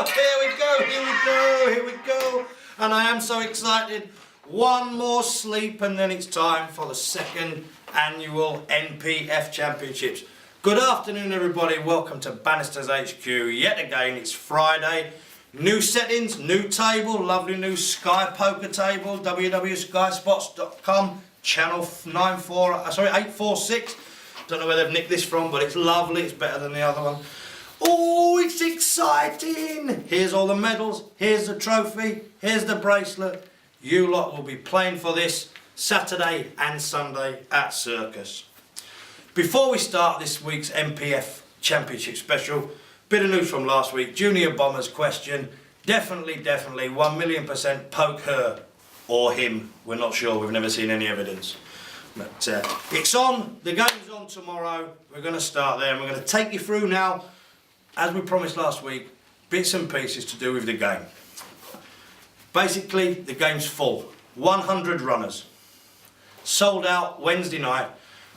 Here we go. And I am so excited. One more sleep and then it's time for the second annual NPF Championships. Good afternoon everybody, welcome to Bannisters HQ. Yet again, it's Friday. New settings, new table, lovely new Sky poker table, www.skyspots.com, channel 846. Don't know where they've nicked this from, but it's lovely, it's better than the other one. Oh, it's exciting! Here's all the medals, here's the trophy, here's the bracelet. You lot will be playing for this Saturday and Sunday at Circus. Before we start this week's NPF Championship special, bit of news from last week. Junior Bombers question, definitely 1,000,000% poke her or him. We're not sure, we've never seen any evidence. But it's on, the game's on tomorrow. We're going to start there and we're going to take you through now, as we promised last week, bits and pieces to do with the game. Basically, the game's full. 100 runners. Sold out Wednesday night.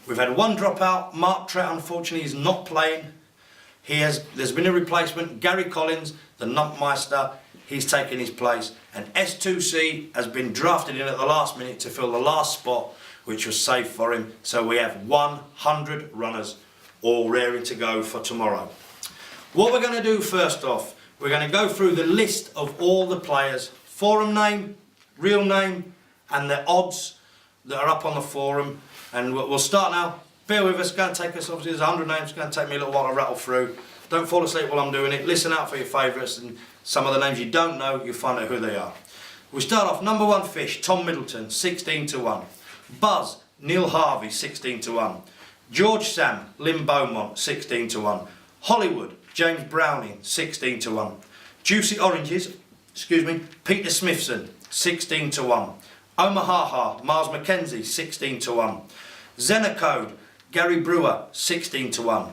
We've had one dropout. Mark Trett, unfortunately, is not playing. There's been a replacement. Gary Collins, the Numpmeister, he's taken his place. And S2C has been drafted in at the last minute to fill the last spot, which was saved for him. So we have 100 runners all raring to go for tomorrow. What we're going to do first off, we're going to go through the list of all the players, forum name, real name, and the odds that are up on the forum. And we'll start now. Bear with us, it's going to take us, obviously there's 100 names, it's going to take me a little while to rattle through. Don't fall asleep while I'm doing it. Listen out for your favourites, and some of the names you don't know, you'll find out who they are. We start off, number 1 fish, Tom Middleton, 16 to 1. Buzz, Neil Harvey, 16 to 1. George Sam, Lynn Beaumont, 16 to 1. Hollywood, James Browning, 16 to 1. Juicy Oranges, Peter Smithson, 16 to 1. Omaha, Miles McKenzie, 16 to 1. Zenacode, Gary Brewer, 16 to 1.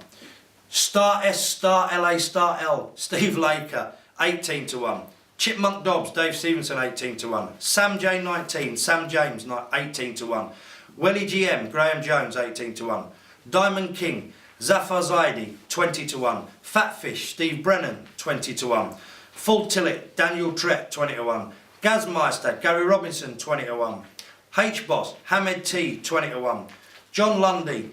Star S, Star LA, Star L, Steve Laker, 18 to 1. Chipmunk Dobbs, Dave Stevenson, 18 to 1. Sam J 19, Sam James, 18 to 1. Welly GM, Graham Jones, 18 to 1. Diamond King, Zafar Zaidi, 20 to 1. Fatfish, Steve Brennan, 20 to 1. Full Tillet, Daniel Trett, 20 to 1. Gazmeister, Gary Robinson, 20 to 1. H-Boss, Hamed T, 20 to 1. John Lundy,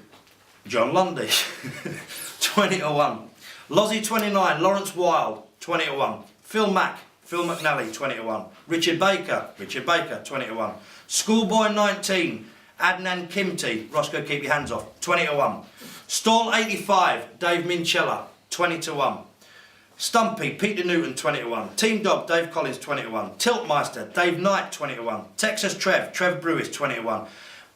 20 to 1. Lozzie 29, Lawrence Wild, 20 to 1. Phil Mack, Phil McNally, 20 to 1. Richard Baker, 20 to 1. Schoolboy 19, Adnan Kimti, Roscoe keep your hands off, 20 to 1. Stall 85, Dave Minchella, 20 to 1. Stumpy, Peter Newton, 20 to 1. Team Dog, Dave Collins, 20 to 1. Tiltmeister, Dave Knight, 20 to 1. Texas Trev, Trev Brewis, 20 to 1.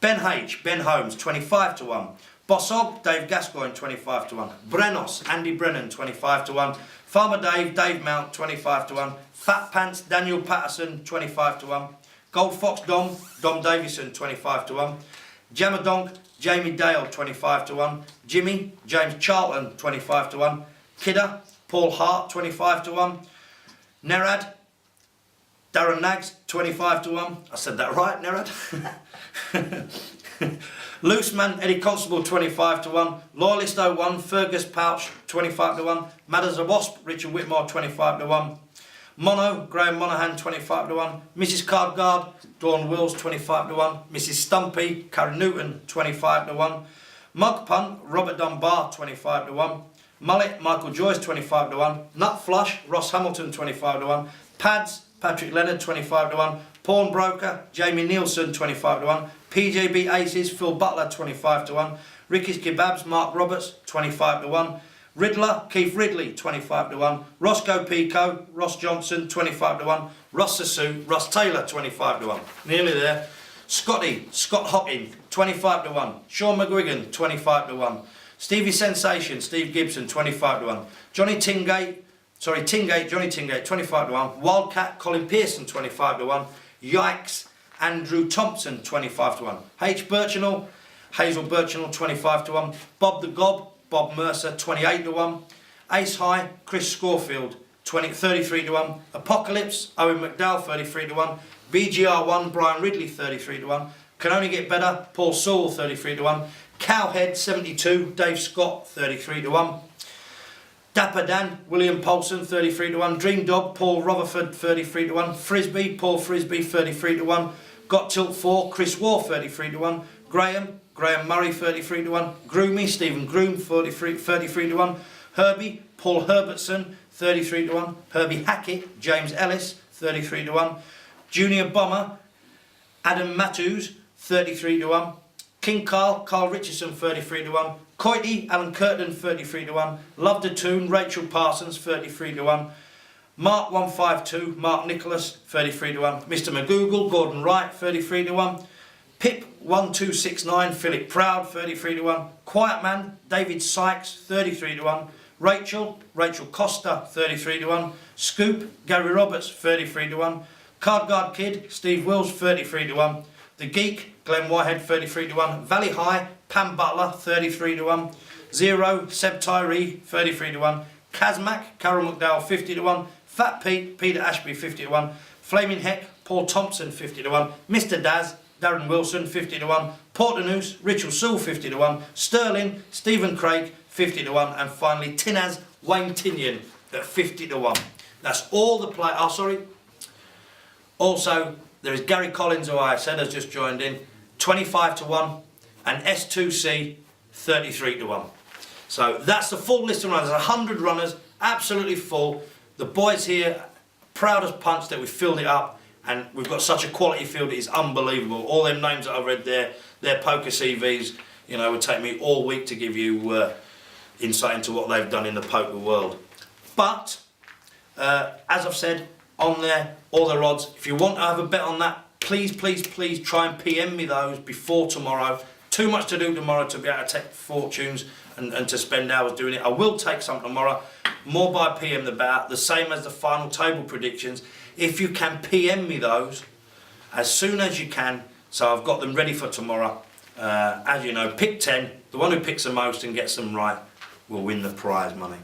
Ben H, Ben Holmes, 25 to 1. Bossog, Dave Gascoigne, 25 to 1. Brenos, Andy Brennan, 25 to 1. Farmer Dave, Dave Mount, 25 to 1. Fat Pants, Daniel Patterson, 25 to 1. Gold Fox Dom, Dom Davison, 25 to 1. Jamadonk, Jamie Dale, 25 to 1. Jimmy, James Charlton, 25 to 1. Kidder, Paul Hart, 25 to 1. Nerad, Darren Nags, 25 to 1. I said that right, Nerad. Loose Man, Eddie Constable, 25 to 1. Loyalist 01, Fergus Pouch, 25 to 1. Mad as a Wasp, Richard Whitmore, 25 to 1. Mono, Graham Monaghan, 25 to 1. Mrs. Cardguard, Dawn Wills, 25 to 1. Mrs. Stumpy, Karen Newton, 25 to 1. Mug Punt, Robert Dunbar, 25 to 1. Mullet, Michael Joyce, 25 to 1. Nut Flush, Ross Hamilton, 25 to 1. Pads, Patrick Leonard, 25 to 1. Pawnbroker, Jamie Nielsen, 25 to 1. PJB Aces, Phil Butler, 25 to 1. Ricky's Kebabs, Mark Roberts, 25 to 1. Riddler, Keith Ridley, 25 to 1. Roscoe Pico, Ross Johnson, 25 to 1. Ross Sassoon, Ross Taylor, 25 to 1. Nearly there. Scotty, Scott Hocking, 25 to 1. Sean McGuigan, 25 to 1. Stevie Sensation, Steve Gibson, 25 to 1. Johnny Tingate, Johnny Tingate, 25 to 1. Wildcat, Colin Pearson, 25 to 1. Yikes, Andrew Thompson, 25 to 1. H. Birchinall, Hazel Birchinall, 25 to 1. Bob the Gob, Bob Mercer, 28 to 1. Ace High, Chris Scorfield, 33 to 1. Apocalypse, Owen McDowell, 33 to 1. BGR1, Brian Ridley, 33 to 1. Can Only Get Better, Paul Sewell, 33 to 1. Cowhead, 72, Dave Scott, 33 to 1. Dapper Dan, William Paulson, 33 to 1. Dream Dog, Paul Rutherford, 33 to 1. Frisbee, Paul Frisbee, 33 to 1. Got Tilt 4, Chris War, 33 to 1. Graham Murray, 33 to 1. Groomy, Stephen Groom, 33 to 1. Herbie, Paul Herbertson, 33 to 1. Herbie Hackett, James Ellis, 33 to 1. Junior Bomber, Adam Matthews, 33 to 1. King Carl Richardson, 33 to 1. Coity, Alan Curtin, 33 to 1. Love the Tune, Rachel Parsons, 33 to 1. Mark 152, Mark Nicholas, 33 to 1. Mr. McGoogle, Gordon Wright, 33 to 1. Pip 1269, Philip Proud, 33 to 1. Quiet Man, David Sykes, 33 to 1. Rachel Costa, 33 to 1. Scoop, Gary Roberts, 33 to 1. Cardguard Kid, Steve Wills, 33 to 1. The Geek, Glenn Whitehead, 33 to 1. Valley High, Pam Butler, 33 to 1. Zero, Seb Tyree, 33 to 1. Kazmak, Carol McDowell, 50 to 1. Fat Pete, Peter Ashby, 50 to 1. Flaming Heck, Paul Thompson, 50 to 1. Mr. Daz, Darren Wilson, 50 to 1. Portanoose, Richard Sewell, 50 to 1. Sterling, Stephen Craig, 50 to 1. And finally, Tinaz, Wayne Tinian at 50 to 1. That's all the play. Oh, sorry. Also, there is Gary Collins, who I said has just joined in, 25 to 1. And S2C, 33 to 1. So that's the full list of runners. There's 100 runners, absolutely full. The boys here, proud as punch that we filled it up, and we've got such a quality field, it is unbelievable. All them names that I read there, their poker CVs, you know, would take me all week to give you insight into what they've done in the poker world. But, as I've said, on there, all the odds, if you want to have a bet on that, please try and PM me those before tomorrow. Too much to do tomorrow to be able to take fortunes and to spend hours doing it. I will take some tomorrow, more by PM the better, the same as the final table predictions. If you can PM me those as soon as you can, so I've got them ready for tomorrow. As you know, pick 10, the one who picks the most and gets them right will win the prize money.